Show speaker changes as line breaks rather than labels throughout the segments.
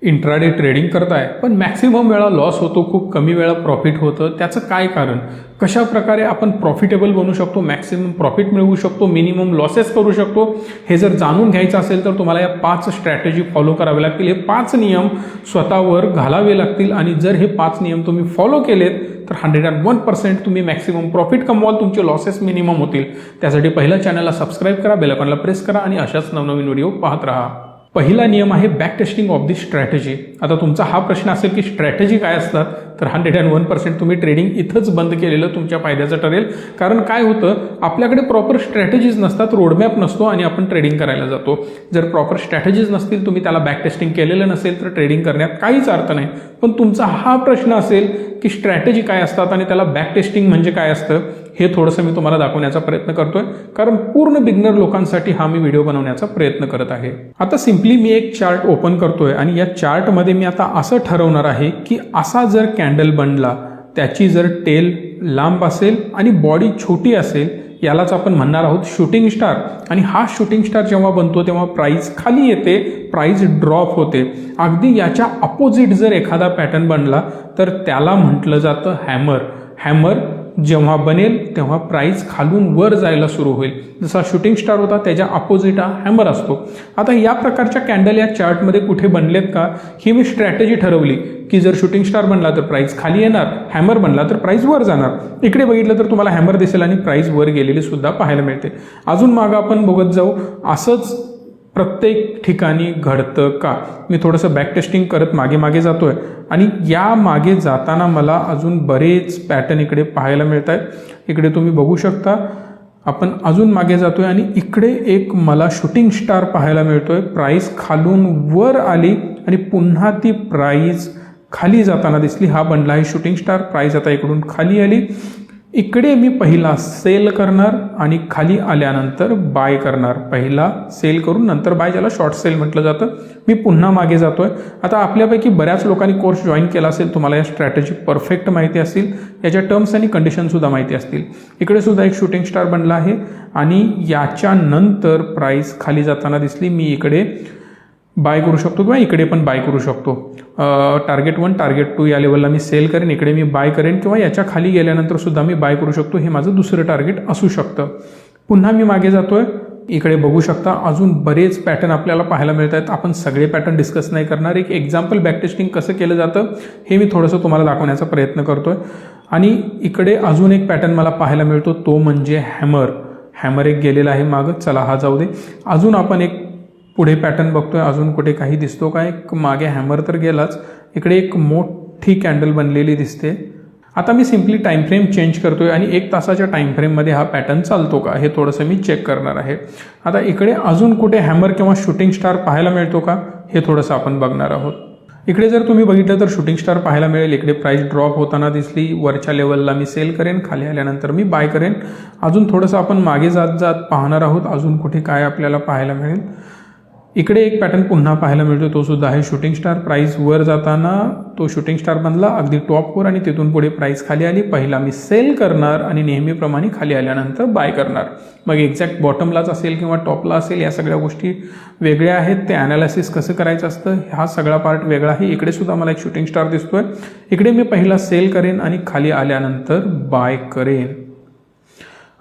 Intraday trading करताय पण maximum वेळा लॉस होतो, खूप कमी वेळा प्रॉफिट होतं. त्याचं काय कारण? कशा प्रकारे आपण प्रॉफिटेबल बनू शकतो, मॅक्सिमम प्रॉफिट मिळवू शकतो, मिनिमम लॉसेस करू शकतो, हे जर जाणून घ्यायचं असेल तर तुम्हाला या 5 स्ट्रॅटेजी फॉलो करावे लागतील. हे 5 नियम स्वतःवर घालावे लागतील आणि जर हे 5 नियम तुम्ही फॉलो केलेत तर 101% तुम्ही मॅक्सिमम प्रॉफिट कमवाल, तुमचे लॉसेस मिनिमम होतील. त्यासाठी पहिल्या चॅनलला सबस्क्राईब करा, बेल आयकॉनला प्रेस करा आणि अशाच नवनवीन व्हिडिओ पाहत राहा. पहिला नियम आहे back testing of the strategy. आता तुमचा हा प्रश्न असेल की स्ट्रॅटेजी काय असतात, तर 101% तुम्ही ट्रेडिंग इथंच बंद केलेलं तुमच्या फायद्याचं ठरेल. कारण काय होतं, आपल्याकडे प्रॉपर स्ट्रॅटेजीज नसतात, रोडमॅप नसतो आणि आपण ट्रेडिंग करायला जातो. जर प्रॉपर स्ट्रॅटेजीज नसतील, तुम्ही त्याला बॅक टेस्टिंग केलेलं नसेल तर ट्रेडिंग करण्यात काहीच अर्थ नाही. पण तुमचा हा प्रश्न असेल की स्ट्रॅटेजी काय असतात आणि त्याला बॅक टेस्टिंग म्हणजे काय असतं, हे थोडंसं मी तुम्हाला दाखवण्याचा प्रयत्न करतोय. कारण पूर्ण बिगनर लोकांसाठी हा मी व्हिडिओ बनवण्याचा प्रयत्न करत आहे. आता सिम्पली मी एक चार्ट ओपन करतोय आणि या चार्टमध्ये मी आता असं ठरवणार आहे की असा जर कॅन्डल बनला, त्याची जर टेल लांब असेल आणि बॉडी छोटी असेल, यालाच आपण म्हणणार आहोत शूटिंग स्टार. आणि हा शूटिंग स्टार जेव्हा बनतो तेव्हा प्राइस खाली येते, प्राइस ड्रॉप होते. अगदी याच्या अपोजिट जर एखादा पॅटर्न बनला तर त्याला म्हटलं जातं हॅमर. हॅमर जेव्हा बनेल तेव्हा प्राइस खालून वर जायला सुरू होईल. जसा शूटिंग स्टार होता त्याच्या अपोजिट हा हॅमर असतो. आता या प्रकारच्या कॅन्डल या चार्टमध्ये कुठे बनलेत का, ही मी स्ट्रॅटेजी ठरवली की जर शूटिंग स्टार बनला तर प्राइस खाली येणार, हॅमर बनला तर प्राइस वर जाणार. इकडे बघितलं तर तुम्हाला हॅमर दिसेल आणि प्राइस वर गेलेली सुद्धा पाहायला मिळते. अजून मागं आपण बघत जाऊ, असंच प्रत्येक ठिकाणी घडतं का. मी थोडंसं बॅक टेस्टिंग करत मागे मागे जातोय आणि या मागे जाताना मला अजून बरेच पॅटर्न इकडे पाहायला मिळत आहेत. इकडे तुम्ही बघू शकता, आपण अजून मागे जातोय आणि इकडे एक मला शूटिंग स्टार पाहायला मिळतोय. प्राइस खालून वर आली आणि पुन्हा ती प्राइस खाली जाताना दिसली. हा बनला आहे शूटिंग स्टार. प्राइस आता इकडून खाली आली. इकडे मी पहिला सेल करणार आणि खाली आल्यानंतर बाय करणार. पहिला सेल करून नंतर बाय, ज्याला शॉर्ट सेल म्हटलं जातं. मी पुन्हा मागे जातोय. आता आपल्यापैकी बऱ्याच लोकांनी कोर्स जॉईन केला असेल, तुम्हाला या स्ट्रॅटेजी परफेक्ट माहिती असतील, याच्या टर्म्स आणि कंडिशन सुद्धा माहिती असतील. इकडे सुद्धा एक शूटिंग स्टार बनला आहे आणि याच्यानंतर प्राइस खाली जाताना दिसली. मी इकडे बाय करू शकतो किंवा इकडे पण बाय करू शकतो. टार्गेट 1 टार्गेट 2 या लेवलला मी सेल करेन, इकडे मी बाय करेन किंवा याच्या खाली गेल्यानंतर सुद्धा मी बाय करू शकतो. हे माझं दुसरं टार्गेट असू शकतं. पुन्हा मी मागे जातोय. इकडे बघू शकता अजून बरेच पॅटर्न आपल्याला पाहायला मिळत आहेत. आपण सगळे पॅटर्न डिस्कस नाही करणार. एक एक्झाम्पल बॅक टेस्टिंग कसं केलं जातं हे मी थोडंसं तुम्हाला दाखवण्याचा प्रयत्न करतोय. आणि इकडे अजून एक पॅटर्न मला पाहायला मिळतो, तो म्हणजे हॅमर. हॅमर एक गेलेला आहे मागं, चला हा जाऊ दे. अजून आपण एक पुढे पॅटर्न बघतोय, अजून कुठे काही दिसतो का. एक मागे हॅमर तर गेलाच, इकडे एक मोठी कॅन्डल बनलेली दिसते. आता मी सिम्पली टाइम फ्रेम चेंज करतोय आणि 1 तासाच्या टाइम फ्रेममध्ये हा पॅटर्न चालतो का हे थोडंसं मी चेक करणार आहे. आता इकडे अजून कुठे हॅमर किंवा शूटिंग स्टार पाहायला मिळतो का हे थोडंसं आपण बघणार आहोत. इकडे जर तुम्ही बघितलं तर शूटिंग स्टार पाहायला मिळेल. इकडे प्राइस ड्रॉप होताना दिसली. वरच्या लेवलला मी सेल करेन, खाली आल्यानंतर मी बाय करेन. अजून थोडंसं आपण मागे जात जात पाहणार आहोत अजून कुठे काय आपल्याला पाहायला मिळेल. इकडे एक पॅटर्न पुन्हा पाहायला मिळतो, तो सुद्धा आहे शूटिंग स्टार. प्राइस वर जाताना तो शूटिंग स्टार बनला अगदी टॉपवर आणि तिथून पुढे प्राइस खाली आली. पहिला मी सेल करणार आणि नेहमीप्रमाणे खाली आल्यानंतर बाय करणार. मग एक्झॅक्ट बॉटमलाच असेल किंवा टॉपला असेल, या सगळ्या गोष्टी वेगळ्या आहेत. ते ॲनालिसिस कसं करायचं असतं हा सगळा पार्ट वेगळा आहे. इकडे सुद्धा मला एक शूटिंग स्टार दिसतोय. इकडे मी पहिला सेल करेन आणि खाली आल्यानंतर बाय करेन.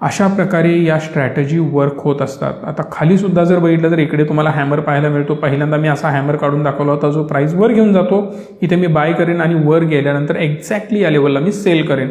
अशा प्रकारे या स्ट्रॅटेजी वर्क होत असतात. आता खाली सुद्धा जर बघितलं तर इकडे तुम्हाला हॅमर पाहायला मिळतो. पहिल्यांदा मी असा हॅमर काढून दाखवला होता जो प्राइस वर घेऊन जातो. इथे मी बाय करेन आणि वर गेल्यानंतर एक्झॅक्टली या लेवलला मी सेल करेन.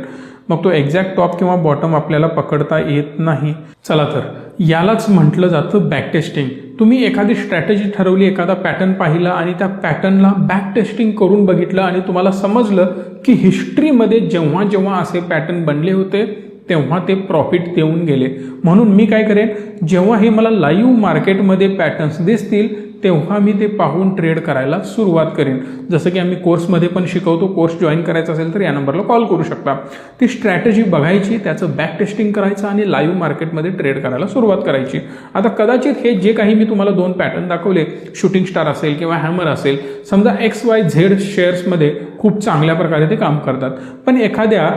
मग तो एक्झॅक्ट टॉप किंवा बॉटम आपल्याला पकडता येत नाही. चला तर यालाच म्हटलं जातं बॅक टेस्टिंग. तुम्ही एखादी स्ट्रॅटेजी ठरवली, एखादा पॅटर्न पाहिला आणि त्या पॅटर्नला बॅक टेस्टिंग करून बघितलं आणि तुम्हाला समजलं की हिस्ट्रीमध्ये जेव्हा जेव्हा असे पॅटर्न बनले होते तेव्हा ते प्रॉफिट देऊन गेले. म्हणून मी काय करेन, जेव्हा हे मला लाईव्ह मार्केटमध्ये पॅटर्न्स दिसतील तेव्हा मी ते पाहून ट्रेड करायला सुरुवात करेन. जसं की आम्ही कोर्समध्ये पण शिकवतो. कोर्स जॉईन करायचा असेल तर या नंबरला कॉल करू शकता. ती स्ट्रॅटेजी बघायची, त्याचं बॅक टेस्टिंग करायचं आणि लाईव्ह मार्केटमध्ये ट्रेड करायला सुरुवात करायची. आता कदाचित हे जे काही मी तुम्हाला 2 पॅटर्न दाखवले, शूटिंग स्टार असेल किंवा हॅमर असेल, समजा XYZ शेअर्समध्ये खूप चांगल्या प्रकारे ते काम करतात, पण एखाद्या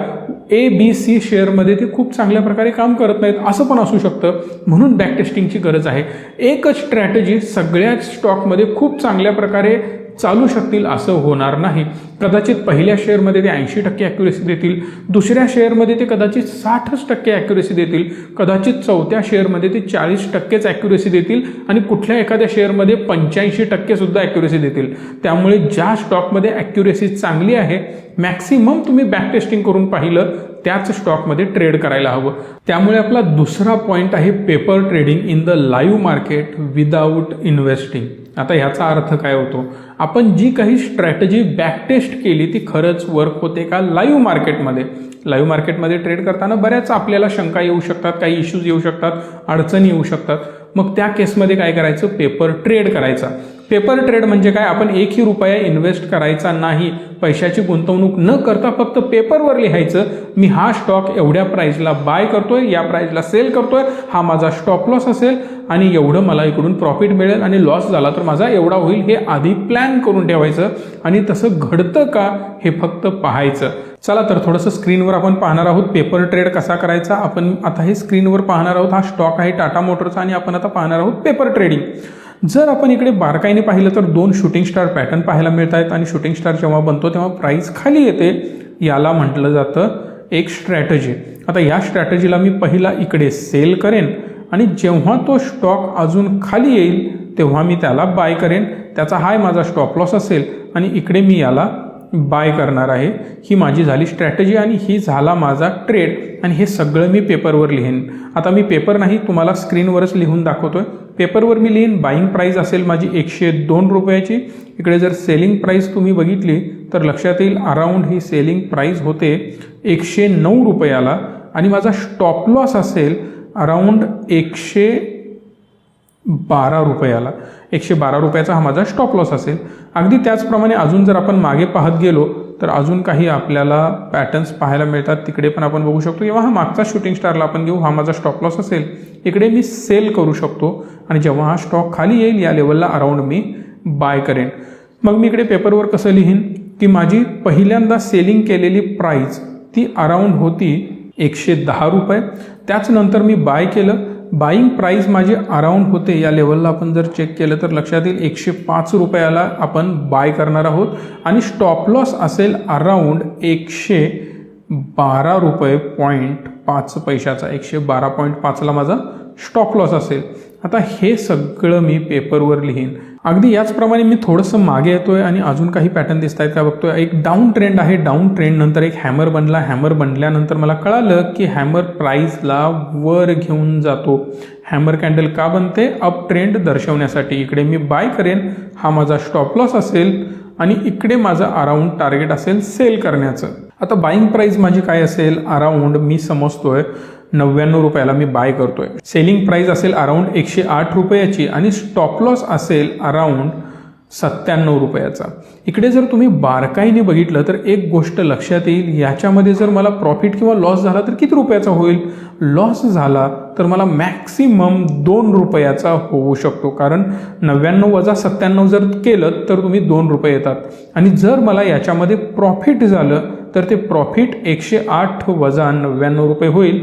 ABC शेअरमध्ये ते खूप चांगल्या प्रकारे काम करत नाहीत, असं पण असू शकतं. म्हणून बॅक टेस्टिंगची गरज आहे. एकच स्ट्रॅटेजी सगळ्याच स्टॉकमध्ये खूप चांगल्या प्रकारे चालू शकतील असं होणार नाही. कदाचित पहिल्या शेअरमध्ये ते 80% ॲक्युरेसी देतील, दुसऱ्या शेअरमध्ये ते कदाचित 60% ॲक्युरेसी देतील, कदाचित चौथ्या शेअरमध्ये ते 40%च ॲक्युरेसी देतील आणि कुठल्या एखाद्या शेअरमध्ये 85% सुद्धा ॲक्युरेसी देतील. त्यामुळे ज्या स्टॉकमध्ये ॲक्युरेसी चांगली आहे, मॅक्सिमम तुम्ही बॅक टेस्टिंग करून पाहिलं त्याच स्टॉकमध्ये ट्रेड करायला हवं. त्यामुळे आपला दुसरा पॉईंट आहे paper trading in the live market without investing. आता ह्याचा अर्थ काय होतो? आपण जी काही स्ट्रॅटेजी बॅक टेस्ट केली ती खरंच वर्क होते का लाईव्ह मार्केटमध्ये? लाईव्ह मार्केटमध्ये ट्रेड करताना बऱ्याच आपल्याला शंका येऊ शकतात, काही इश्यूज येऊ शकतात, अडचणी येऊ शकतात. मग त्या केसमध्ये काय करायचं? पेपर ट्रेड करायचा. पेपर ट्रेड म्हणजे काय? आपण एकही रुपया इन्व्हेस्ट करायचा नाही, पैशाची गुंतवणूक न करता फक्त पेपरवर लिहायचं, मी हा स्टॉक एवढ्या प्राइसला बाय करतोय, या प्राइसला सेल करतोय, हा माझा स्टॉप लॉस असेल आणि एवढं मला इकडून प्रॉफिट मिळेल आणि लॉस झाला तर माझा एवढा होईल, हे आधी प्लॅन करून ठेवायचं आणि तसं घडतं का हे फक्त पाहायचं. चला तर थोडंसं स्क्रीनवर आपण पाहणार आहोत पेपर ट्रेड कसा करायचा. आपण आता हे स्क्रीनवर पाहणार आहोत, हा स्टॉक आहे टाटा मोटरचा आणि आपण आता पाहणार आहोत पेपर ट्रेडिंग. जर आपण इकडे बारकाईने पाहिलं तर 2 शूटिंग स्टार पॅटर्न पाहायला मिळत आहेत आणि शूटिंग स्टार जेव्हा बनतो तेव्हा प्राइस खाली येते, याला म्हटलं जातं एक स्ट्रॅटेजी. आता या स्ट्रॅटेजीला मी पहिला इकडे सेल करेन आणि जेव्हा तो स्टॉक अजून खाली येईल तेव्हा मी त्याला बाय करेन, त्याचा हाय माझा स्टॉप लॉस असेल आणि इकडे मी याला बाय करणार आहे. ही माझी झाली स्ट्रॅटेजी आणि ही झाला माझा ट्रेड आणि हे सगळं मी पेपरवर लिहीन. आता मी पेपर नाही, तुम्हाला स्क्रीनवरच लिहून दाखवतोय. पेपरवर मी लिहीन बाईंग प्राईस असेल माझी 102 रुपयाची. इकडे जर सेलिंग प्राईस तुम्ही बघितली तर लक्षात येईल अराऊंड ही सेलिंग प्राईस होते 109 रुपयाला आणि माझा स्टॉप लॉस असेल अराऊंड 112 रुपयाला. 112 रुपयाचा हा माझा स्टॉप लॉस असेल. अगदी त्याचप्रमाणे अजून जर आपण मागे पाहत गेलो तर अजून काही आपल्याला पॅटर्न्स पाहायला मिळतात. तिकडे पण आपण बघू शकतो. जेव्हा हा मागचा शूटिंग स्टारला आपण घेऊ, हा माझा स्टॉप लॉस असेल, इकडे मी सेल करू शकतो आणि जेव्हा हा स्टॉक खाली येईल या लेवलला अराऊंड मी बाय करेन. मग मी इकडे पेपरवर कसं लिहीन की माझी पहिल्यांदा सेलिंग केलेली प्राईस ती अराऊंड होती 110 रुपये. त्याचनंतर मी बाय केलं, बाईंग प्राईस माझी अराऊंड होते या लेवलला आपण जर चेक केलं तर लक्षात येईल 105 रुपयाला आपण बाय करणार आहोत आणि स्टॉप लॉस असेल अराऊंड 112 रुपये पॉईंट 5 पैशाचा. 112.5ला माझा स्टॉप लॉस असेल. आता हे सगळं मी पेपरवर लिहीन. अगदी याचप्रमाणे मी थोडंसं मागे येतोय आणि अजून काही पॅटर्न दिसत आहेत का बघतोय. एक डाऊन ट्रेंड आहे, डाऊन ट्रेंड नंतर एक हॅमर बनला. हॅमर बनल्यानंतर मला कळालं की हॅमर प्राईसला वर घेऊन जातो. हॅमर कॅन्डल का बनते? अप ट्रेंड दर्शवण्यासाठी. इकडे मी बाय करेन, हा माझा स्टॉप लॉस असेल आणि इकडे माझं अराऊंड टार्गेट असेल सेल करण्याचं. आता बाईंग प्राईस माझी काय असेल? अराऊंड मी समजतोय 99 रुपयाला मी बाय करतोय. सेलिंग प्राईस असेल अराऊंड 108 रुपयाची आणि स्टॉप लॉस असेल अराऊंड 97 रुपयाचा. इकडे जर तुम्ही बारकाईने बघितलं तर एक गोष्ट लक्षात येईल, याच्यामध्ये जर मला प्रॉफिट किंवा लॉस झाला तर किती रुपयाचा होईल? लॉस झाला तर मला मॅक्सिमम 2 रुपयाचा होऊ शकतो, कारण 99 वजा 97 जर केलं तर तुम्ही 2 रुपये येतात. आणि जर मला याच्यामध्ये प्रॉफिट झालं तर ते प्रॉफिट 108 वजा 99 रुपये होईल,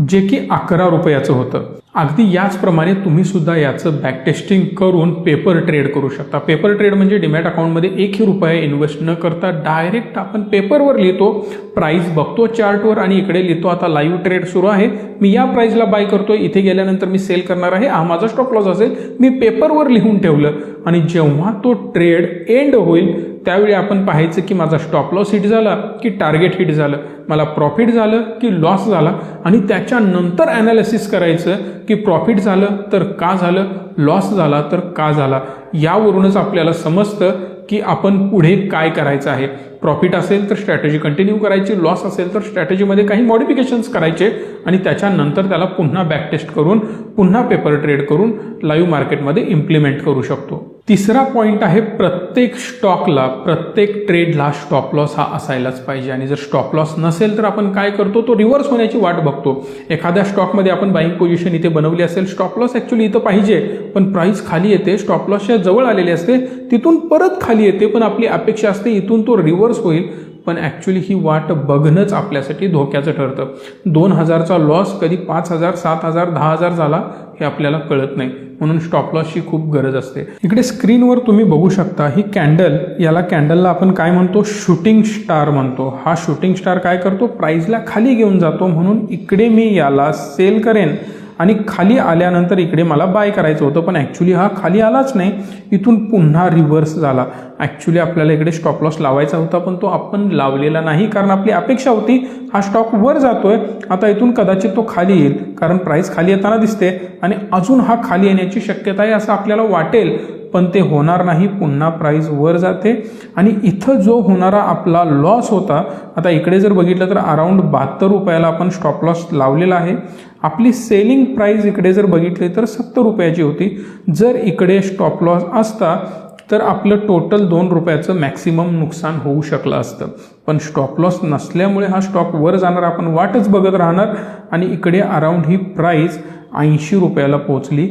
जे की 11 रुपयाचं होतं. अगदी याचप्रमाणे तुम्ही सुद्धा याचं बॅक टेस्टिंग करून पेपर ट्रेड करू शकता. पेपर ट्रेड म्हणजे डीमॅट अकाउंटमध्ये 1 रुपया इन्व्हेस्ट न करता डायरेक्ट आपण पेपरवर लिहितो, प्राइस बघतो चार्टवर आणि इकडे लिहितो आता लाईव्ह ट्रेड सुरू आहे, मी या प्राइसला बाय करतोय, इथे गेल्यानंतर मी सेल करणार आहे, हा माझा स्टॉप लॉस असेल. मी पेपरवर लिहून ठेवलं आणि जेव्हा तो ट्रेड एंड होईल त्यावेळी आपण पाहायचं की माझा स्टॉप लॉस हिट झाला की टार्गेट हिट झालं, मला प्रॉफिट झालं की लॉस झाला आणि त्याच्यानंतर ॲनालिसिस करायचं की प्रॉफिट झालं तर का झालं, लॉस झाला तर का झाला. यावरूनच आपल्याला समजतं की आपण पुढे काय करायचं आहे. प्रॉफिट असेल तर स्ट्रॅटेजी कंटिन्यू करायची, लॉस असेल तर स्ट्रॅटेजीमध्ये काही मॉडिफिकेशन्स करायचे आणि त्याच्यानंतर त्याला पुन्हा बॅक टेस्ट करून पुन्हा पेपर ट्रेड करून लाईव्ह मार्केटमध्ये इम्प्लिमेंट करू शकतो. तिसरा पॉईंट आहे प्रत्येक स्टॉकला, प्रत्येक ट्रेडला स्टॉप लॉस हा असायलाच पाहिजे आणि जर स्टॉप लॉस नसेल तर आपण काय करतो, तो रिव्हर्स होण्याची वाट बघतो. एखाद्या स्टॉकमध्ये आपण बाईंग पोझिशन इथे बनवली असेल, स्टॉप लॉस ॲक्च्युली इथं पाहिजे पण प्राइस खाली येते, स्टॉप लॉसच्या जवळ आलेली असते, तिथून परत खाली येते पण आपली अपेक्षा असते इथून तो रिव्हर्स होईल. पण ॲक्च्युली ही वाट बघणंच आपल्यासाठी धोक्याचं ठरतं. 2,000चा लॉस कधी 5,000, 7,000, 10,000 झाला हे आपल्याला कळत नाही. म्हणून स्टॉप लॉसची खूप गरज असते. इकडे स्क्रीनवर तुम्ही बघू शकता ही कॅन्डल, याला कॅन्डलला आपण काय म्हणतो, शूटिंग स्टार म्हणतो. हा शूटिंग स्टार काय करतो, प्राईजला खाली घेऊन जातो. म्हणून इकडे मी याला सेल करेन आणि खाली आल्यानंतर इकडे मला बाय करायचं होतं, पण ॲक्च्युली हा खाली आलाच नाही, इथून पुन्हा रिव्हर्स झाला. ॲक्च्युली आपल्याला इकडे स्टॉप लॉस लावायचा होता, पण तो आपण लावलेला नाही, कारण आपली अपेक्षा होती हा स्टॉक वर जातोय, आता इथून कदाचित तो खाली येईल, कारण प्राईस खाली येताना दिसते आणि अजून हा खाली येण्याची शक्यता आहे असं आपल्याला वाटेल, पण ते होणार नाही. पुन्हा प्राईस वर जाते आणि इथं जो होणारा आपला लॉस होता, आता इकडे जर बघितलं तर अराउंड 72 रुपयाला आपण स्टॉप लॉस लावलेला आहे. आपली सेलिंग प्राईस इकडे जर बघितली तर 70 रुपयाची होती. जर इकडे स्टॉप लॉस असता तर आपलं टोटल 2 रुपयाचं मॅक्सिमम नुकसान होऊ शकलं असतं, पण स्टॉप लॉस नसल्यामुळे हा स्टॉक वर जाणार आपण वाटच बघत राहणार आणि इकडे अराउंड ही प्राईस 80 रुपयाला पोहोचली,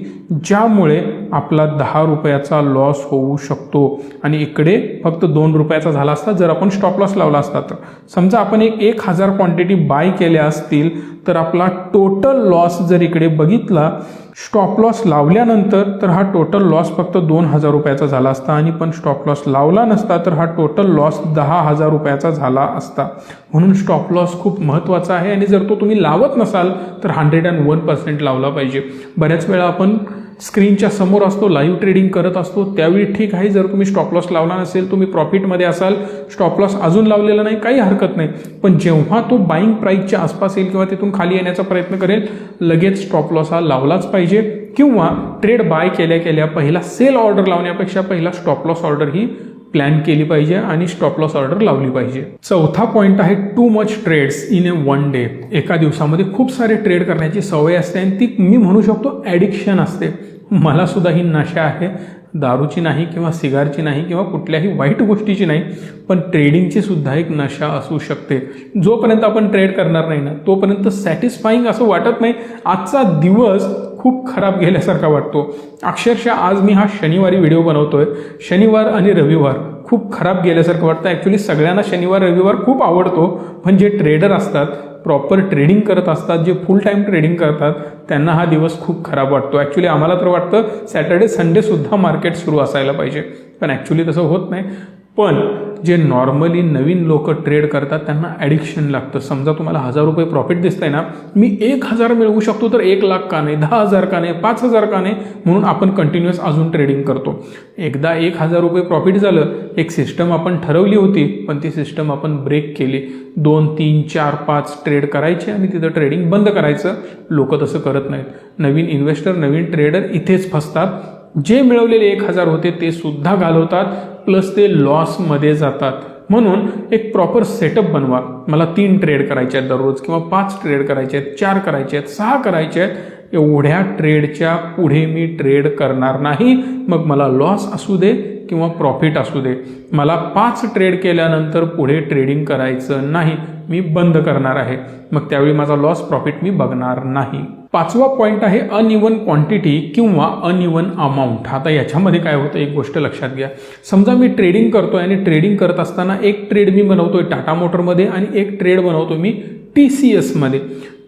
ज्यामुळे आपला 10 रुपयाचा लॉस होऊ शकतो आणि इकडे फक्त 2 रुपयाचा झाला असता जर आपण स्टॉप लॉस लावला असता. तर समजा आपण 1,000 क्वांटिटी बाय केल्या असतील तर आपला टोटल लॉस जर इकडे बघितला स्टॉप लॉस लावल्यानंतर तर हा टोटल लॉस फक्त 2,000 रुपयाचा झाला असता आणि पण स्टॉप लॉस लावला नसता तर हा टोटल लॉस 10,000 रुपयाचा झाला असता. म्हणून स्टॉप लॉस खूप महत्त्वाचा आहे आणि जर तो तुम्ही लावत नसाल तर 101% लावला पाहिजे. बऱ्याच वेळा आपण स्क्रीनच्या समोर असतो, लाईव्ह ट्रेडिंग करत असतो, त्यावेळी ठीक आहे. जर तुम्ही स्टॉप लॉस लावला नसेल, तुम्ही प्रॉफिटमध्ये असाल, स्टॉप लॉस अजून लावलेला नाही, काही हरकत नाही, पण जेव्हा तो बाईंग प्राईसच्या आसपास येईल किंवा तिथून खाली येण्याचा प्रयत्न करेल, लगेच स्टॉप लॉस हा लावलाच पाहिजे. किंवा ट्रेड बाय केल्या केल्या पहिला सेल ऑर्डर लावण्यापेक्षा पहिला स्टॉप लॉस ऑर्डर ही प्लॅन केली पाहिजे आणि स्टॉप लॉस ऑर्डर लावली पाहिजे. चौथा पॉईंट आहे too much trades in a one day. एका दिवसामध्ये खूप सारे ट्रेड करण्याची सवय असते आणि ती मी म्हणू शकतो ॲडिक्शन असते. मला सुद्धा ही नशा आहे, दारूची नाही किंवा सिगारची नाही किंवा कुठल्याही वाईट गोष्टीची नाही, पण ट्रेडिंगची सुद्धा एक नशा असू शकते. जोपर्यंत आपण ट्रेड करणार नाही ना तोपर्यंत सॅटिस्फाईंग असं वाटत नाही. आजचा दिवस खूप खराब गेल्यासारखा वाटतो. अक्षरशः आज मी हा शनिवारी व्हिडिओ बनवतोय, शनिवार आणि रविवार खूप खराब गेल्यासारखं वाटतं. ॲक्च्युली सगळ्यांना शनिवार रविवार खूप आवडतो, पण जे ट्रेडर असतात, प्रॉपर ट्रेडिंग करत असतात, जे फुल टाईम ट्रेडिंग करतात, त्यांना हा दिवस खूप खराब वाटतो. ॲक्च्युली आम्हाला तर वाटतं सॅटर्डे संडेसुद्धा मार्केट सुरू असायला पाहिजे, पण ॲक्च्युली तसं होत नाही. पण जे नॉर्मली नवीन लोक ट्रेड करतात त्यांना ॲडिक्शन लागतं. समजा तुम्हाला 1,000 रुपये प्रॉफिट दिसतंय ना, मी 1,000 मिळवू शकतो तर 1,00,000 का नाही, 10,000 का नाही, 5,000 का नाही, म्हणून आपण कंटिन्युअस अजून ट्रेडिंग करतो. एकदा 1,000 रुपये प्रॉफिट झालं, एक सिस्टम आपण ठरवली होती, पण ती सिस्टम आपण ब्रेक केली. 2, 3, 4, 5 ट्रेड करायचे आणि तिथं ट्रेडिंग बंद करायचं. लोक तसं करत नाहीत. नवीन इन्व्हेस्टर, नवीन ट्रेडर इथेच फसतात. जे मिळवलेले 1,000 होते ते सुद्धा घालवतात, प्लस ते लॉसमध्ये जातात. म्हणून एक प्रॉपर सेटअप बनवा. मला 3 ट्रेड करायचे आहेत दररोज किंवा 5 ट्रेड करायचे आहेत, 4 करायचे आहेत, 6 करायचे आहेत. एवढ्या ट्रेडच्या पुढे मी ट्रेड करणार नाही. मग मला लॉस असू दे किंवा प्रॉफिट असू दे, मला 5 ट्रेड केल्यानंतर पुढे ट्रेडिंग करायचं नाही, मी बंद करणार आहे. मग त्यावेळी माझा लॉस प्रॉफिट मी बघणार नाही. 5वा पॉईंट आहे अनइवन क्वांटिटी किंवा अनइवन अमाऊंट. आता याच्यामध्ये काय होतं, एक गोष्ट लक्षात घ्या. समजा मी ट्रेडिंग करतोय आणि ट्रेडिंग करत असताना एक ट्रेड मी बनवतोय टाटा मोटरमध्ये आणि एक ट्रेड बनवतो मी TCSमध्ये.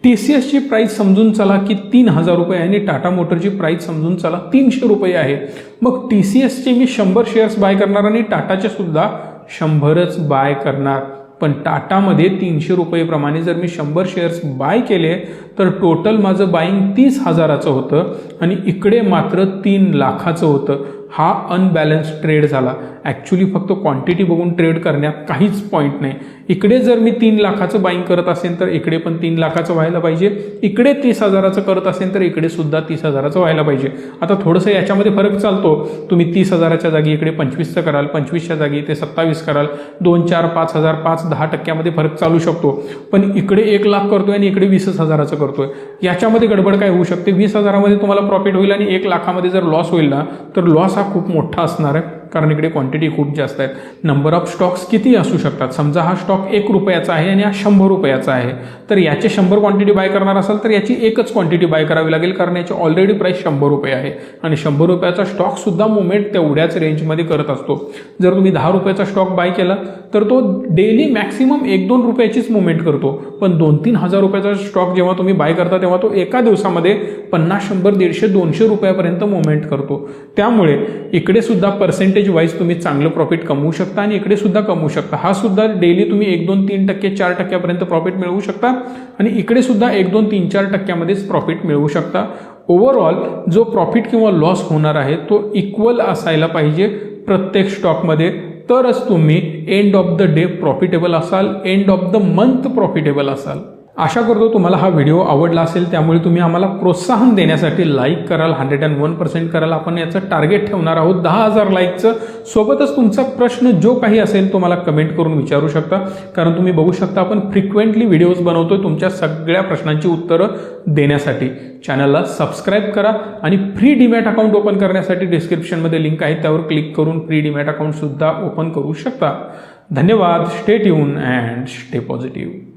TCSची प्राईस समजून चला की 3,000 रुपये आणि टाटा मोटरची प्राईस समजून चला 300 रुपये आहे. मग TCSचे मी 100 शेअर्स बाय करणार आणि टाटाचे सुद्धा 100च बाय करणार. पण टाटामध्ये 300 रुपयेप्रमाणे जर मी 100 शेअर्स बाय केले तर टोटल माझं बाईंग 30,000चं होतं आणि इकडे मात्र 3,00,000चं होतं. हा अनबॅलन्स ट्रेड झाला. ॲक्च्युली फक्त क्वांटिटी बघून ट्रेड करण्यात काहीच पॉईंट नाही. इकडे जर मी 3,00,000चं बाईंग करत असेल तर इकडे पण 3,00,000चं व्हायला पाहिजे. इकडे 30,000चं करत असेल तर इकडे सुद्धा 30,000चं व्हायला पाहिजे. आता थोडंसं याच्यामध्ये फरक चालतो. तुम्ही 30,000च्या जागी इकडे 25चं कराल, 25च्या जागी ते 27 कराल, 2, 4, 5,000, 5-10% फरक चालू शकतो. पण इकडे 1,00,000 करतोय आणि इकडे 20,000चं करतोय. याच्यामध्ये गडबड काय होऊ शकते, 20,000मध्ये तुम्हाला प्रॉफिट होईल आणि 1,00,000मध्ये जर लॉस होईल ना तर लॉस हा खूप मोठा असणार आहे. कारण इकडे क्वांटिटी खूप जास्त आहेत. नंबर ऑफ स्टॉक्स किती असू शकतात, समजा हा स्टॉक 1 रुपयाचा आहे आणि हा 100 रुपयाचा आहे, तर याचे 100 क्वांटिटी बाय करणार असाल तर याची एकच क्वांटिटी बाय करावी लागेल, कारण याची ऑलरेडी प्राइस 100 रुपये आहे आणि 100 रुपयाचा स्टॉक सुद्धा मुवमेंट तेवढ्याच रेंजमध्ये करत असतो. जर तुम्ही 10 रुपयाचा स्टॉक बाय केला तर तो डेली मॅक्सिमम 1-2 रुपयाचीच मुवमेंट करतो, पण 2-3 हजार रुपयाचा स्टॉक जेव्हा तुम्ही बाय करता तेव्हा तो एका दिवसामध्ये 50, 100, 150, 200 रुपयापर्यंत मुवमेंट करतो. त्यामुळे इकडे सुद्धा पर्सेंटेज वाईज तुम्ही चांगलं प्रॉफिट कमवू शकता आणि इकडे सुद्धा कमवू शकता. हा सुद्धा डेली तुम्ही 1-2-3%, 4% प्रॉफिट मिळवू शकता आणि इकडे सुद्धा 1-2-3-4% प्रॉफिट मिळवू शकता. ओव्हरऑल जो प्रॉफिट किंवा लॉस होणार आहे तो इक्वल असायला पाहिजे प्रत्येक स्टॉकमध्ये, तरच तुम्ही end of the day profitable असाल, end of the month profitable असाल. आशा करतो तुम्हाला हा व्हिडिओ आवडला असेल, त्यामुळे तुम्ही आम्हाला प्रोत्साहन देण्यासाठी लाईक कराल, 101% कराल. आपण याचं टार्गेट ठेवणार आहोत 10,000 लाईकचं. सोबतच तुमचा प्रश्न जो काही असेल तो मला कमेंट करून विचारू शकता, कारण तुम्ही बघू शकता आपण फ्रिक्वेंटली व्हिडिओज बनवतोय तुमच्या सगळ्या प्रश्नांची उत्तरं देण्यासाठी. चॅनलला सबस्क्राईब करा आणि फ्री डीमॅट अकाउंट ओपन करण्यासाठी डिस्क्रिप्शनमध्ये लिंक आहे, त्यावर क्लिक करून फ्री डीमॅट अकाउंट सुद्धा ओपन करू शकता. धन्यवाद. Stay tune and stay positive.